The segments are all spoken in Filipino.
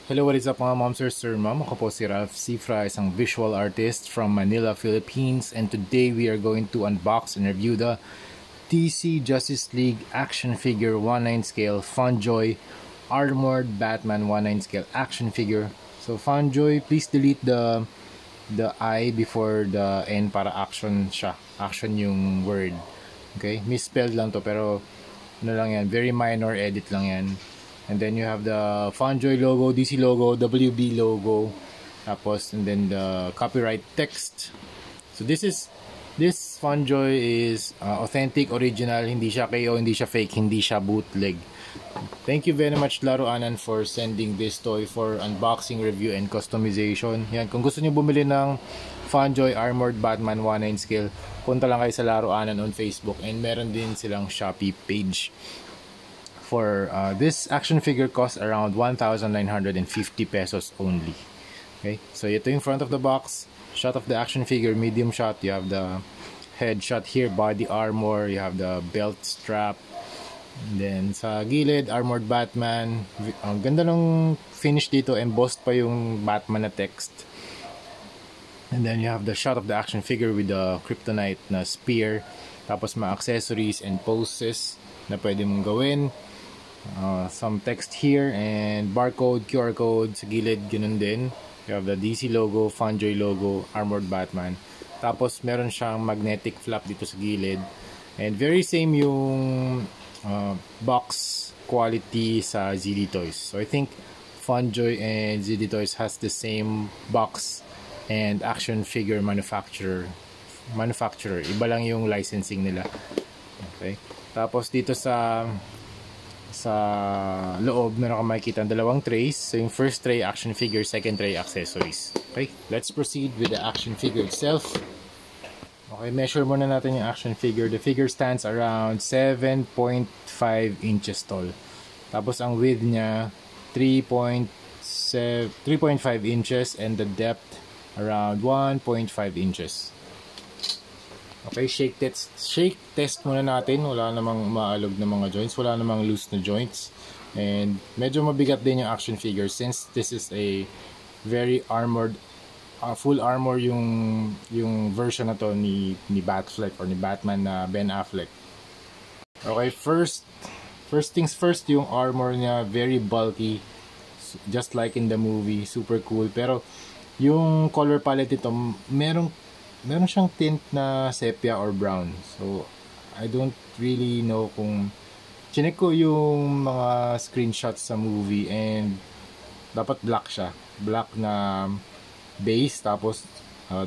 Hello, what is up mga moms or sir mom? Ako po si Ralph Cifra, isang visual artist from Manila, Philippines. And today we are going to unbox and review the DC Justice League action figure 1/9 scale Funjoy Armored Batman 1/9 scale action figure. So Funjoy, please delete the I before the N para action siya. Action yung word. Okay? Misspelled lang to pero ano lang yan, very minor edit lang yan. And then you have the Funjoy logo, DC logo, WB logo. Tapos, and then the copyright text. So this Funjoy is authentic, original. Hindi siya KO, hindi siya fake, hindi siya bootleg. Thank you very much Laruanan for sending this toy for unboxing, review, and customization. Yan, kung gusto niyo bumili ng Funjoy Armored Batman 1/9 scale, punta lang kayo sa Laruanan on Facebook. And meron din silang Shopee page. For this action figure costs around 1,950 pesos only. Okay, so ito yung front of the box. Shot of the action figure, medium shot. You have the head shot here, body armor. You have the belt strap. And then sa gilid, Armored Batman. Ang ganda ng finish dito, embossed pa yung Batman na text. And then you have the shot of the action figure with the kryptonite na spear. Tapos mga accessories and poses na pwede mong gawin. Some text here and barcode, QR code sa gilid, ganun din. You have the DC logo, Funjoy logo, Armored Batman. Tapos meron siyang magnetic flap dito sa gilid. And very same yung box quality sa ZD Toys. So I think Funjoy and ZD Toys has the same box and action figure manufacturer. Iba lang yung licensing nila. Okay. Tapos dito sa loob meron kang makikita ang dalawang trays. So yung first tray action figure, second tray accessories. Okay, let's proceed with the action figure itself. Okay, measure muna natin yung action figure. The figure stands around 7.5 inches tall. Tapos ang width niya 3.5 inches and the depth around 1.5 inches. Okay, shake test muna natin. Wala namang maalog na mga joints, wala namang loose na joints. And medyo mabigat din yung action figure since this is a very armored, full armor yung version na to ni Batfleck or ni Batman na Ben Affleck. Okay, first things first, yung armor niya very bulky, just like in the movie, super cool. Pero yung color palette ito, meron siyang tint na sepia or brown. So, I don't really know kung chinek ko yung mga screenshots sa movie and dapat black siya. Black na base tapos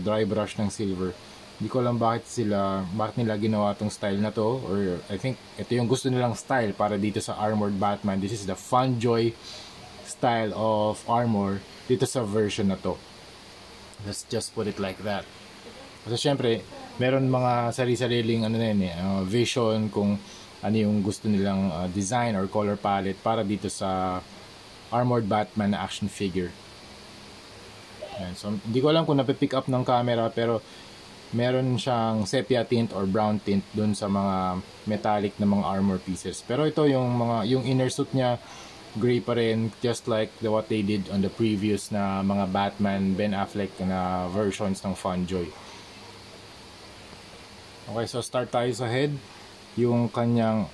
dry brush ng silver. Hindi ko alam bakit nila ginawa tong style na to, or I think ito yung gusto nilang style para dito sa Armored Batman. This is the Funjoy style of armor dito sa version na to. Let's just put it like that. Kasi syempre, meron mga sarili-sariling vision kung ano yung gusto nilang design or color palette para dito sa Armored Batman na action figure. Ayan, so, hindi ko alam kung napipick up ng camera pero meron siyang sepia tint or brown tint dun sa mga metallic na mga armor pieces. Pero ito yung inner suit niya, gray pa rin, just like what they did on the previous na mga Batman Ben Affleck na versions ng Funjoy. Okay, so start tayo sa head. Yung kanyang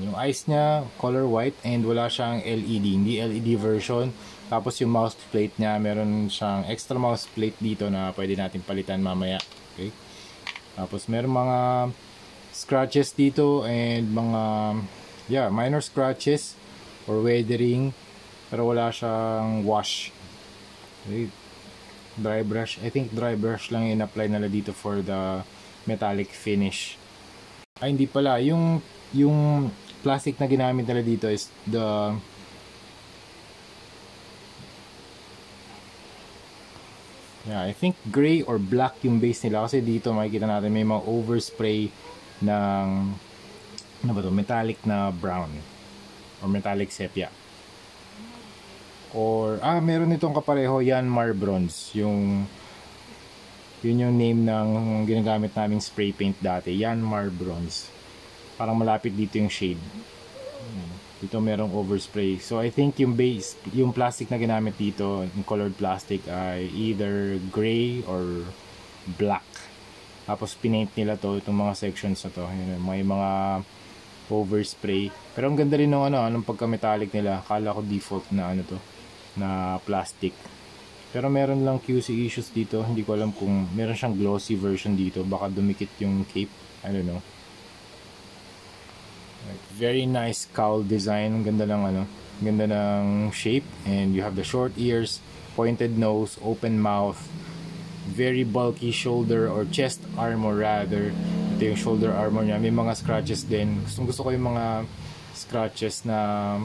yung eyes niya color white and wala siyang LED, hindi LED version. Tapos yung mouse plate niya, meron siyang extra mouse plate dito na pwede natin palitan mamaya. Okay. Tapos meron mga scratches dito and mga minor scratches or weathering, pero wala siyang wash. Okay. Dry brush, I think dry brush lang in-apply nila dito for the metallic finish. Ay, hindi pala, yung plastic na ginamit nila dito is I think gray or black yung base nila, kasi dito makikita natin may mga overspray ng metallic na brown or metallic sepia. Or meron itong kapareho, Yanmar Bronze. Yun yung name ng ginagamit naming spray paint dati, Yanmar Bronze. Parang malapit dito yung shade. Dito merong overspray. So I think yung base, yung plastic na ginamit dito, yung colored plastic ay either gray or black. Tapos pinaint nila to, itong mga sections na to. Yun, may mga overspray. Pero ang ganda rin ng anong pagka-metallic nila. Akala ko default na ano to, na plastic. Pero meron lang QC issues dito. Hindi ko alam kung meron siyang glossy version dito. Baka dumikit yung cape. I don't know. Very nice cowl design. Ang ganda ng ganda ng shape. And you have the short ears, pointed nose, open mouth, very bulky shoulder or chest armor rather. Ito yung shoulder armor niya. May mga scratches din. Gusto ko yung mga scratches na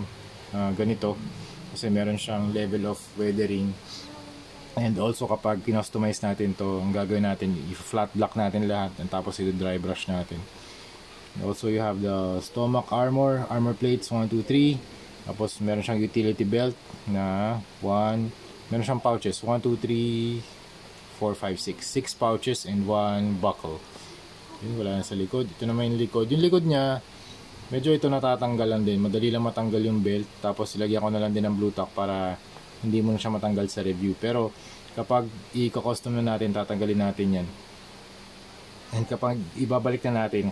ganito. Kasi meron siyang level of weathering. And also kapag kinostomize natin to, ang gagawin natin, i-flat block natin lahat. And tapos ito dry brush natin. Also, you have the stomach armor plates 1, 2, 3. Tapos meron siyang utility belt na 1. Meron siyang pouches 1, 2, 3, 4, 5, 6 pouches and 1 buckle. Yun, wala na sa likod. Ito naman yung likod. Yung likod niya, medyo ito natatanggalan din. Madali lang matanggal yung belt. Tapos ilagyan ko na lang din ng blue tack para hindi mo na siya matanggal sa review. Pero kapag i-custom na natin, tatanggalin natin yan. And kapag ibabalik na natin,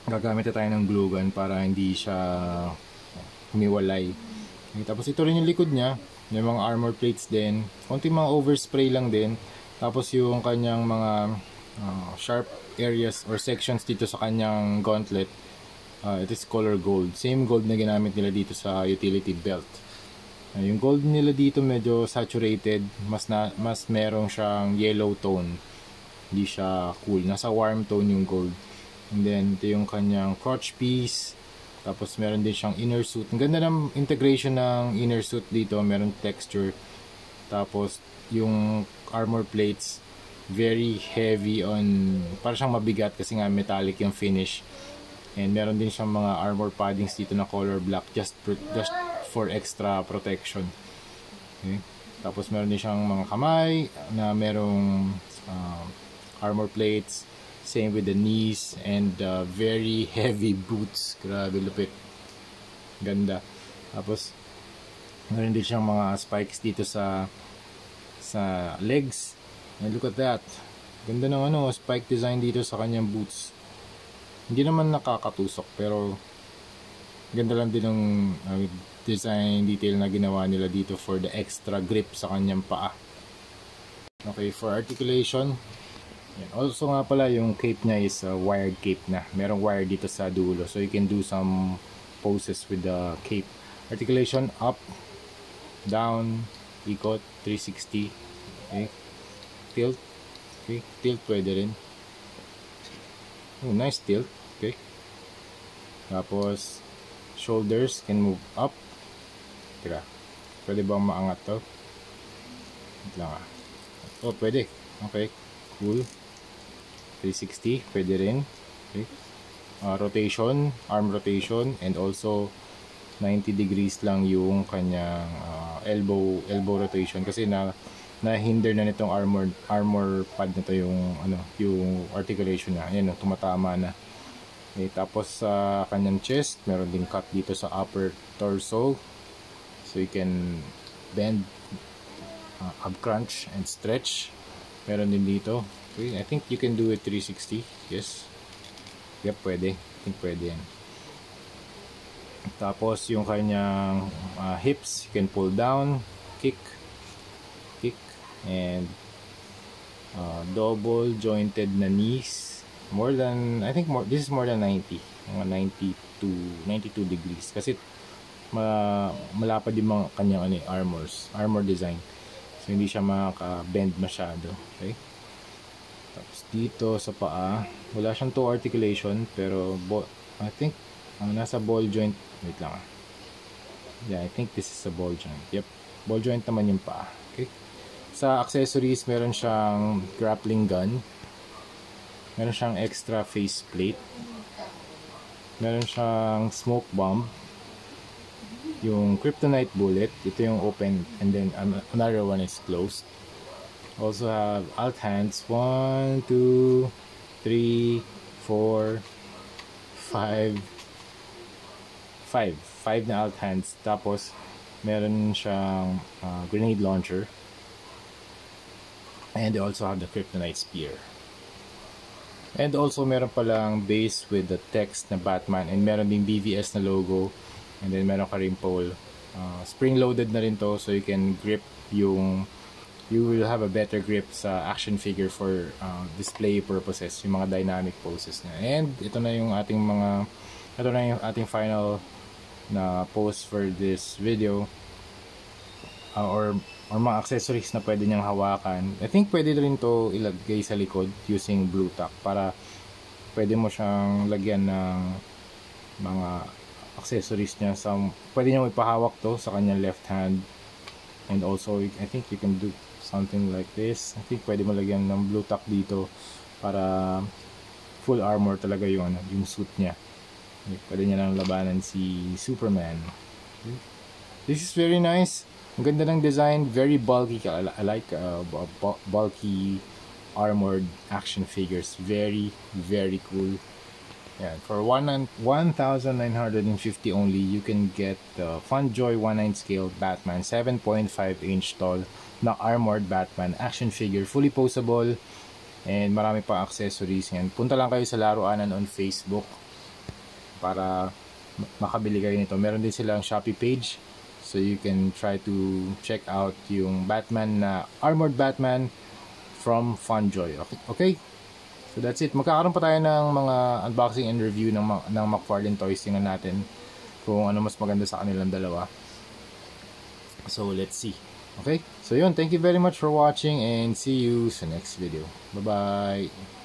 gagamit na tayo ng glue gun para hindi siya humiwalay. Okay, tapos ito rin yung likod niya. May mga armor plates din. Konting mga overspray lang din. Tapos yung kanyang mga sharp areas or sections dito sa kanyang gauntlet, it is color gold. Same gold na ginamit nila dito sa utility belt. Yung gold nila dito medyo saturated. Mas merong siyang yellow tone. Hindi siya cool. Nasa warm tone yung gold. And then, ito yung kanyang crotch piece. Tapos, meron din siyang inner suit. Ang ganda ng integration ng inner suit dito. Meron texture. Tapos, yung armor plates, very heavy on... Para siyang mabigat kasi nga metallic yung finish. And meron din siyang mga armor paddings dito na color black just for extra protection. Okay. Tapos, meron din siyang mga kamay na merong armor plates. Same with the knees and very heavy boots. Grabe lupit. Ganda. Tapos meron din siyang mga spikes dito sa legs. And look at that. Ganda ng spike design dito sa kanyang boots. Hindi naman nakakatusok pero ganda lang din ng design detail na ginawa nila dito for the extra grip sa kanyang paa. Okay, for articulation, also nga pala yung cape niya is a wired cape na. Merong wire dito sa dulo. So you can do some poses with the cape. Articulation up, down, ikot, 360. Okay. Tilt. Okay. Tilt pwede rin. Oh, nice tilt. Okay. Tapos shoulders can move up. Teka. Pwede bang maangat to? Wait lang ah. Oh, pwede. Okay. Cool. 360, pwede rin. Okay. Rotation, arm rotation, and also 90 degrees lang yung kanyang elbow rotation kasi na-hinder na nitong armor pad na to yung articulation na. Ayan, tumatama na. Okay, tapos sa kanyang chest, meron din cut dito sa upper torso. So you can bend, ab crunch, and stretch. Meron din dito. Okay, I think you can do it 360. Yes. Yep, pwede. I think pwede yan. Tapos yung kanyang hips, you can pull down, kick, and double jointed na knees. More than, I think this is more than 90. Mga 92 degrees. Kasi malapad din mga kanyang armor design. So hindi siya makaka-bend masyado. Okay? Tapos dito sa paa, wala siyang toe articulation pero I think nasa ball joint. Wait lang ah. Yeah, I think this is a ball joint. Yep, ball joint naman yung paa. Okay. Sa accessories, meron siyang grappling gun. Meron siyang extra face plate. Meron siyang smoke bomb. Yung kryptonite bullet, ito yung open and then another one is closed. Also have alt hands 1, 2, 3, 4, 5 5 na alt hands. Tapos, meron siyang grenade launcher. And they also have the Kryptonite Spear. And also, meron palang base with the text na Batman. And meron ding BVS na logo. And then, meron ka rin pole. Spring-loaded na rin to. So, you can grip yung... You will have a better grip sa action figure for display purposes. Yung mga dynamic poses na. And, ito na yung ating final na pose for this video. Or mga accessories na pwede niyang hawakan. I think pwede rin to ilagay sa likod using blue tack para pwede mo siyang lagyan ng mga accessories niya. Pwede niyang ipahawak to sa kanyang left hand. And also, I think you can do something like this. I think pwede mo lagyan ng blue tack dito para full armor talaga yung suit niya. Pwede niya lang labanan si Superman. This is very nice. Ang ganda ng design, very bulky. I like bulky armored action figures. Very, very cool. Yeah, for 1,950 only, you can get the FunJoy 1/9 scale Batman 7.5 inch tall na armored Batman action figure, fully poseable, and marami pa accessories. Yan. Punta lang kayo sa Laruanan on Facebook para makabili kayo nito. Meron din silang Shopee page. So you can try to check out yung Batman na armored Batman from FunJoy. Okay? So that's it. Magkakaroon pa tayo ng mga unboxing and review ng McFarlane Toys. Tingnan natin kung ano mas maganda sa kanilang dalawa. So let's see. Okay? So yun, thank you very much for watching and see you sa next video. Bye-bye!